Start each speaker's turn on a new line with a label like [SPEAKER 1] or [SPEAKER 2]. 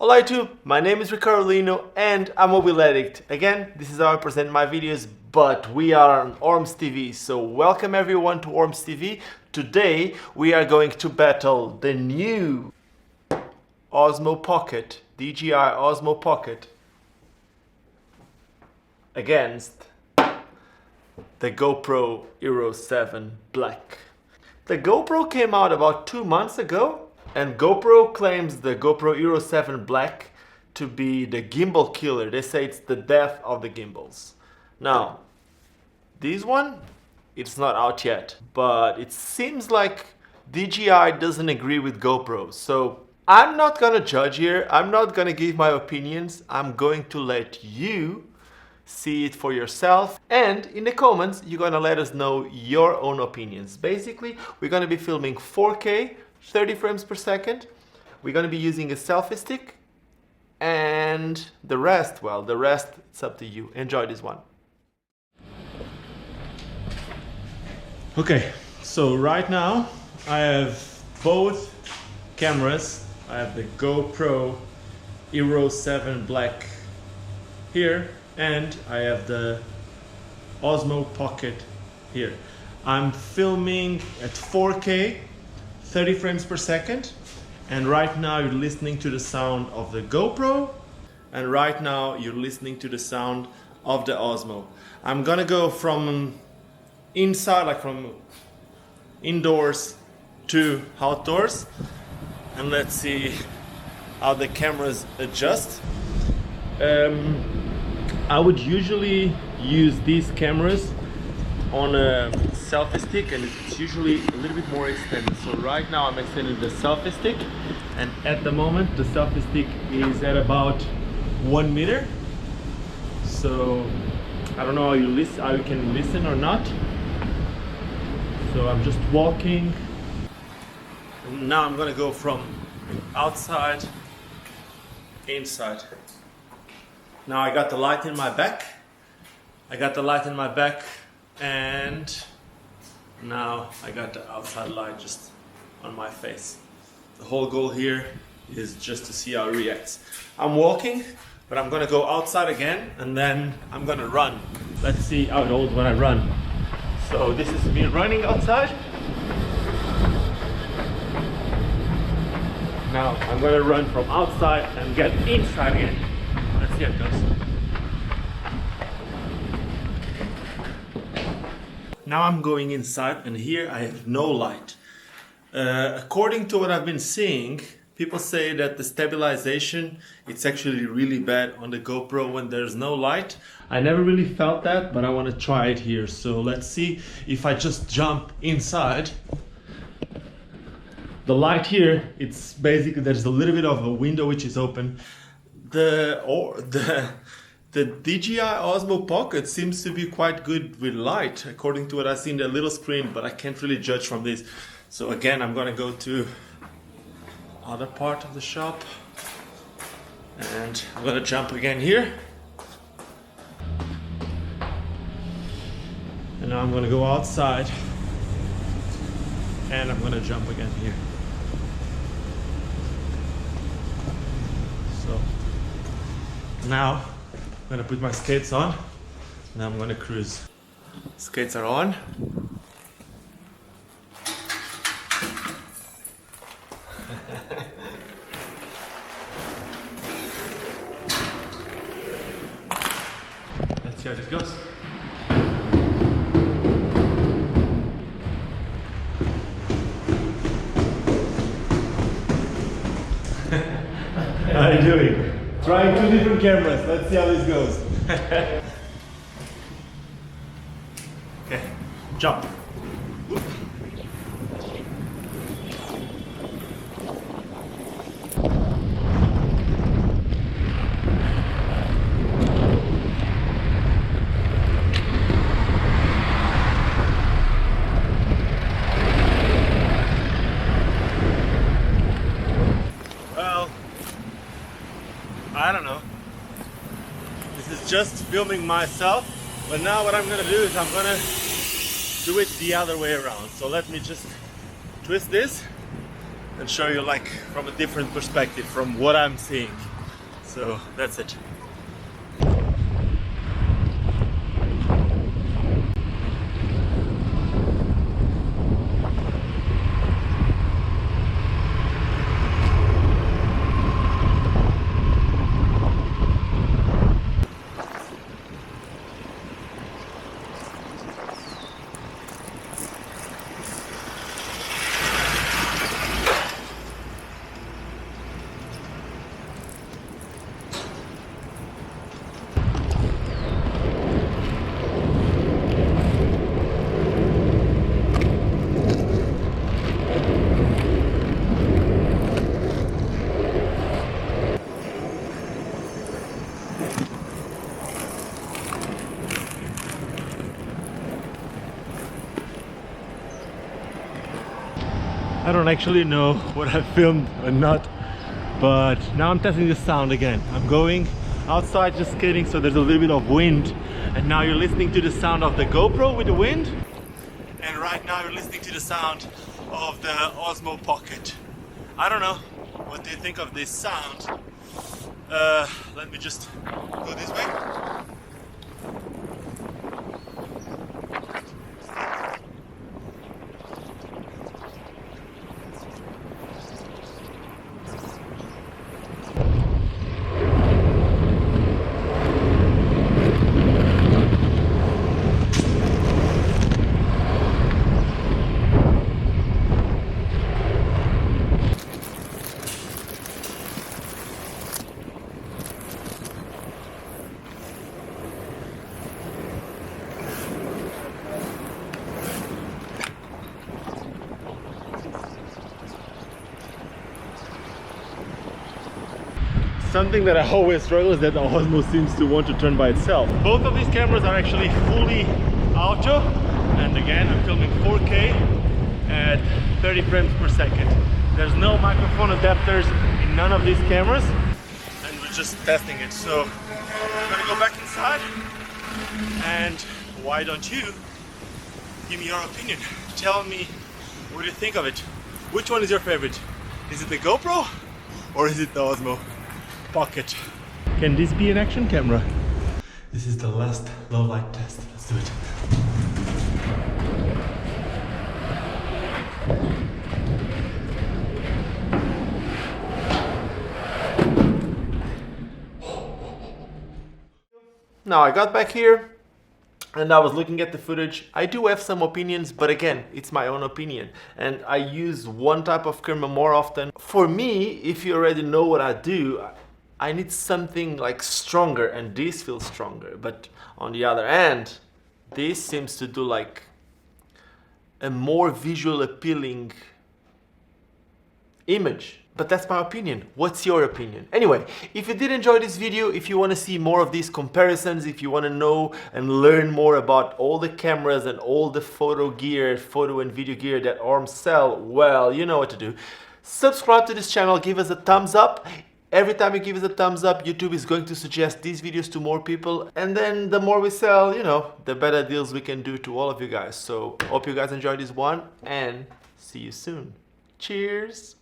[SPEAKER 1] Hola YouTube, my name is Ricardo Lino and I'm a Wheeladdict. Again, this is how I present my videos, but we are on Orms TV, so welcome everyone to Orms TV. Today we are going to battle the new Osmo Pocket, DJI Osmo Pocket, against the GoPro Hero7 Black. The GoPro came out about 2 months ago, and GoPro claims the GoPro Hero7 Black to be the gimbal killer. They say it's the death of the gimbals. Now, this one, it's not out yet, but it seems like DJI doesn't agree with GoPro. So I'm not gonna judge here. I'm not gonna give my opinions. I'm going to let you see it for yourself, and in the comments you're gonna let us know your own opinions. Basically, we're gonna be filming 4K 30 frames per second. We're gonna be using a selfie stick, and the rest, well, the rest, it's up to you. Enjoy this one. Okay, so right now I have both cameras. I have the GoPro Hero7 Black here, and I have the Osmo Pocket here. I'm filming at 4K 30 frames per second, and right now you're listening to the sound of the GoPro, and right now you're listening to the sound of the Osmo. I'm gonna go from inside, like from indoors to outdoors, and let's see how the cameras adjust. I would usually use these cameras on a selfie stick, and it's usually a little bit more extended. So right now I'm extending the selfie stick, and at the moment the selfie stick is at about 1 meter. So I don't know how you can listen or not. So I'm just walking. And now I'm gonna go from outside inside. Now I got the light in my back. And now I got the outside light just on my face. The whole goal here is just to see how it reacts. I'm walking, but I'm gonna go outside again, and then I'm gonna run. Let's see how it holds when I run. So this is me running outside. Now I'm gonna run from outside and get inside again. Let's see how it goes. Now I'm going inside, and here I have no light. According to what I've been seeing, people say that the stabilization, it's actually really bad on the GoPro when there's no light. I never really felt that, but I want to try it here. So let's see if I just jump inside. The light here, it's basically, there's a little bit of a window which is open. The DJI Osmo Pocket seems to be quite good with light, according to what I see in the little screen, but I can't really judge from this. So again, I'm gonna go to other part of the shop, and I'm gonna jump again here. And now I'm gonna go outside, and I'm gonna jump again here. So now I'm gonna put my skates on, and I'm gonna cruise. Skates are on. Let's see how this goes. How are you doing? Trying 2 different cameras. Let's see how this goes. Okay, jump. Well, I don't know. This is just filming myself, but now what I'm gonna do is I'm gonna do it the other way around. So let me just twist this and show you like from a different perspective from what I'm seeing. So that's it. I don't actually know what I filmed or not, but now I'm testing the sound again. I'm going outside just kidding, so there's a little bit of wind, and now you're listening to the sound of the GoPro with the wind, and right now you're listening to the sound of the Osmo Pocket. I don't know, what do you think of this sound? Let me just go this way. Something that I always struggle is that the Osmo seems to want to turn by itself. Both of these cameras are actually fully auto, and again I'm filming 4K at 30 frames per second. There's no microphone adapters in none of these cameras, and we're just testing it. So I'm gonna go back inside, and why don't you give me your opinion? Tell me what you think of it. Which one is your favorite? Is it the GoPro or is it the Osmo Pocket? Can this be an action camera? This is the last low light test. Let's do it. Now I got back here and I was looking at the footage. I do have some opinions, but again, it's my own opinion. And I use one type of camera more often. For me, if you already know what I do, I need something like stronger, and this feels stronger. But on the other hand, this seems to do like a more visual appealing image. But that's my opinion. What's your opinion? Anyway, if you did enjoy this video, if you want to see more of these comparisons, if you want to know and learn more about all the cameras and all the photo and video gear that Orms sell, well, you know what to do. Subscribe to this channel, give us a thumbs up. Every time you give us a thumbs up, YouTube is going to suggest these videos to more people. And then the more we sell, you know, the better deals we can do to all of you guys. So hope you guys enjoyed this one, and see you soon. Cheers!